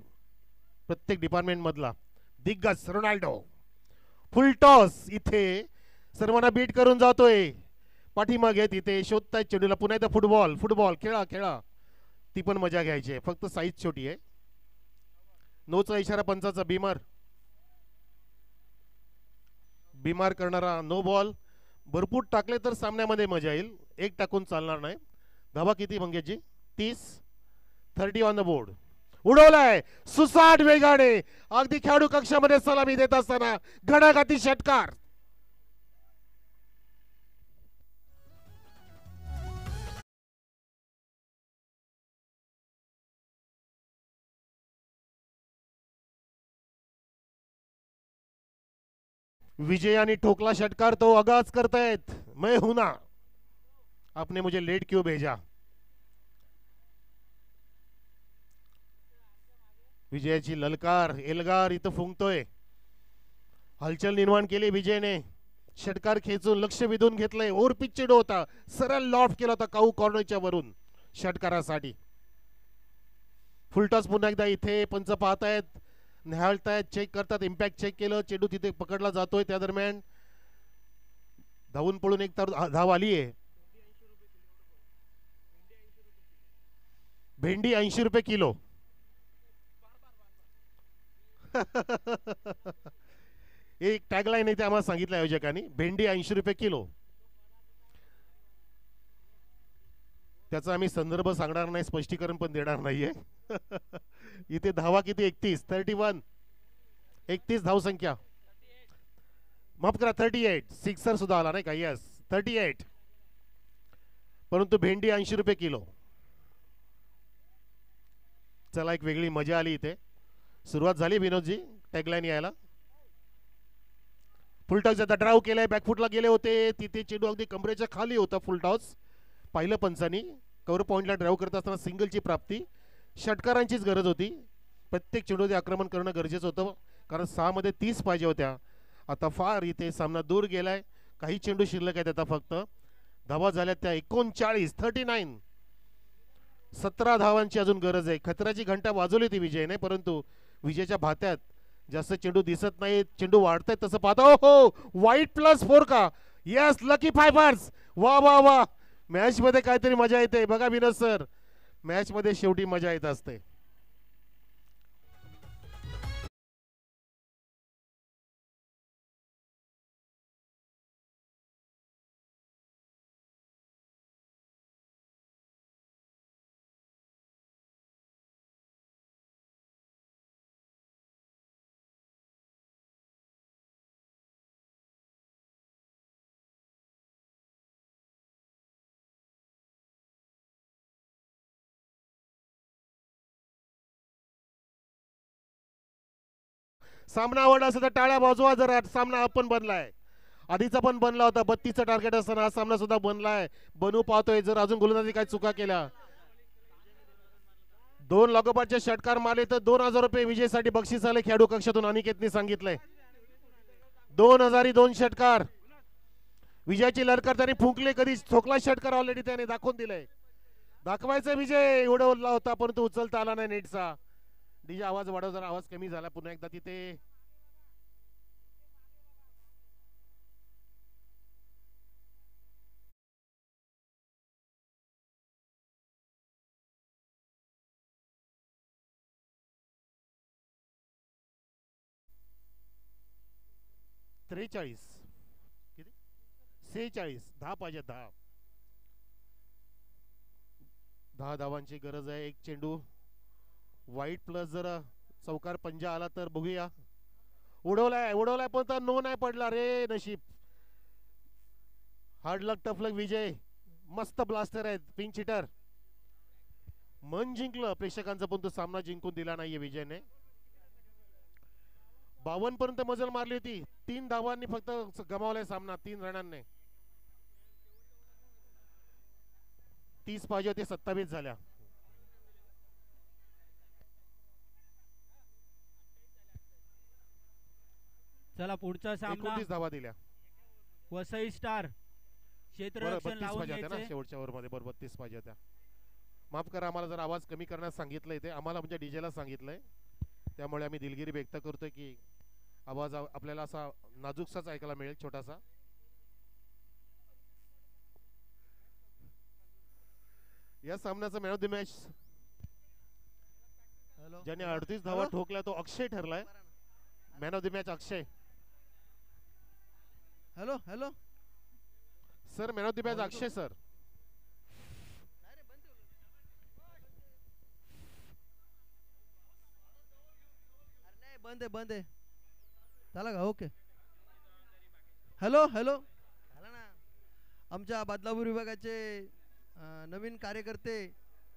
प्रत्येक डिपार्टमेंट मधला दिग्गज रोनाल्डो. फुलटॉस इथे सर्वांना बीट करून जातोय. पाठीमागे तिथे शोधतायत चेंडूला. पुन्हा एकदा फुटबॉल खेळा. ती पण मजा घ्यायची आहे, फक्त साईज छोटी आहे. नोचा इशारा पंचाचा. बिमार करणारा नो बॉल. भरपूर टाकले तर सामन्यामध्ये मजा येईल, एक टाकून चालणार नाही. धावा किती मंगेशजी? 30. 30 ऑन द बोर्ड. उडवलाय सुसाट वेगाने, अगदी खेळाडू कक्षामध्ये सलामी देत असताना घणाघाती षटकार. विजयानी ठोकला षटकार, तो आगाज करतायत. मैं हूं ना, आपने मुझे लेट क्यों भेजा. विजयाची ललकार, एल्गार इथं फुंकतोय. हलचल निर्माण केली विजयने. षटकार खेचून लक्ष वेधून घेतलंय. ओव्हर पिच चेंडू होता, सरळ लॉफ्ट केला होता काऊ कॉर्नरच्या वरून षटकारासाठी. फुलटॉस पुन्हा एकदा इथे पंच पाहतायत, निहाळतायत, चेक करतात. इम्पॅक्ट चेक केलं, चेंडू तिथे पकडला जातोय. त्या दरम्यान धावून पळून एक धाव आली आहे. भेंडी 80 रुपये किलो. एक टॅगलाईन आहे ते आम्हाला सांगितलं आयोजकांनी, भेंडी 80 रुपये किलो. त्याचा आम्ही संदर्भ सांगणार नाही, स्पष्टीकरण पण देणार नाहीये. इथे धावा किती? 31. 31 धावसंख्या. माफ करा, 38. सिक्सर सुद्धा आला नाही का? यस, 38. परंतु भेंडी 80 रुपये किलो. चला, एक वेगळी मजा आली इथे. सुरुवात झाली विनोदजी टॅगलाईन यायला. फुलटॉसचा ड्राव केलाय, बॅकफुटला गेले होते, तिथे चेंडू अगदी कमरेच्या खाली होता. फुलटॉस पाहिलं पंचांनी. कव्हर पॉइंटला ड्राईव्ह करत असताना सिंगलची प्राप्ती. षटकारांचीच गरज होती. प्रत्येक चेंडूमध्ये आक्रमण करणं गरजेचं होतं, कारण 6 मध्ये 30 पाहिजे होत्या. आता फार इथे सामना दूर गेलाय. काही चेंडू शिल्लक आहेत आता फक्त. धावा झाल्या त्या 39. 17 धावांची अजून गरज आहे. खतराची घंटा वाजवली ती विजयने, परंतु विजयच्या भात्यात जास्त चेंडू दिसत नाहीत. चेंडू वाढतायत तसं पाहता. हो, वाईट +4 का? Yes, lucky fibres. वा वा वा, मॅच मध्ये काहीतरी मजा येते बघा विनोद सर. मॅच मध्ये शेवटी मजा येत असते. सामना आवडला असेल तर टाळ्या वाजवा जरा. सामना आपण बनलाय, आधीचा पण बनला होता. 32चं टार्गेट असताना हा सामना सुद्धा बनलाय. बनू पाहतोय जर अजून गोलंदाजी काय चुका केल्या. 2 लागोपाठचे षटकार मारले तर 2000 रुपये विजयसाठी बक्षीस आले. खेळाडू कक्षातून अनिकेतने सांगितलंय 2 षटकार. विजयाची ललकार त्याने फुंकले, कधी ठोकला षटकार ऑलरेडी त्याने दाखवून दिलंय. दाखवायचा विजय उडवला होता, परंतु उचलता आला नाही नेटचा. डीजे आवाज वाढव जरा, आवाज कमी झाला पुन्हा एकदा तिथे. 43 किती 46 10 पाहिजे 10 धावांची गरज आहे. एक चेंडू वाईट प्लस जर चौकार पंजा आला तर बघूया. उडवलाय पण तर नो नाही पडला रे. नशीब. हार्ड लक टफ लक विजय. मस्त ब्लास्टर आहेत पिंक चिटर. मन जिंकलं प्रेक्षकांचा पण तो सामना जिंकून दिला नाहीये विजयने. 52 पर्यंत मजल मारली होती. 3 धावांनी फक्त गमावलाय सामना 3 रनांनी. 30 पाहिजे होते 27 झाल्या. चला पुढचा सामना 29 धावा दिल्या. वसई स्टार क्षेत्ररक्षण लावून घ्यायचे. शेवटच्या ओव्हर मध्ये बरोबर 32 पाहिजे होत्या. माफ करा आम्हाला जर आवाज कमी करण्यास सांगितलंय ते आम्हाला म्हणजे डीजेला सांगितलंय. त्यामुळे आम्ही दिलगिरी व्यक्त करतोय की आवाज आपल्याला असा नाजूकसाच ऐकायला मिळेल छोटासा. या सामन्याचा मॅन ऑफ द मॅच ज्याने 38 धावा ठोकल्या तो अक्षय ठरलाय. Man of the match Akshay. Hello hello sir man of the match Akshay sir. बंद आहे झाला का. ओके हॅलो हॅलो झाला ना. आमच्या बदलापूर विभागाचे नवीन कार्यकर्ते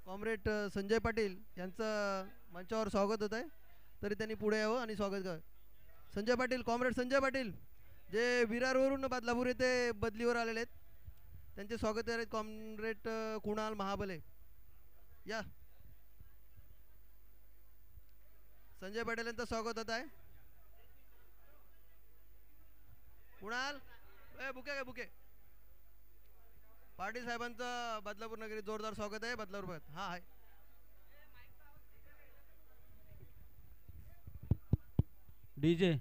कॉम्रेड संजय पाटील यांचं मंचावर स्वागत होत आहे. तरी त्यांनी पुढे यावं आणि स्वागत करावं. संजय पाटील कॉम्रेड संजय पाटील जे विरारवरून बदलापूर येथे बदलीवर आलेले आहेत. त्यांचे स्वागत आहेत कॉम्रेड कुणाल महाबले. या संजय पाटील यांचं स्वागत होत आहे. कुणाल बुके काय बुके. पाटील साहेबांचं बदलापूर नगरी जोरदार स्वागत आहे. बदलापूर हा आहे. डीजे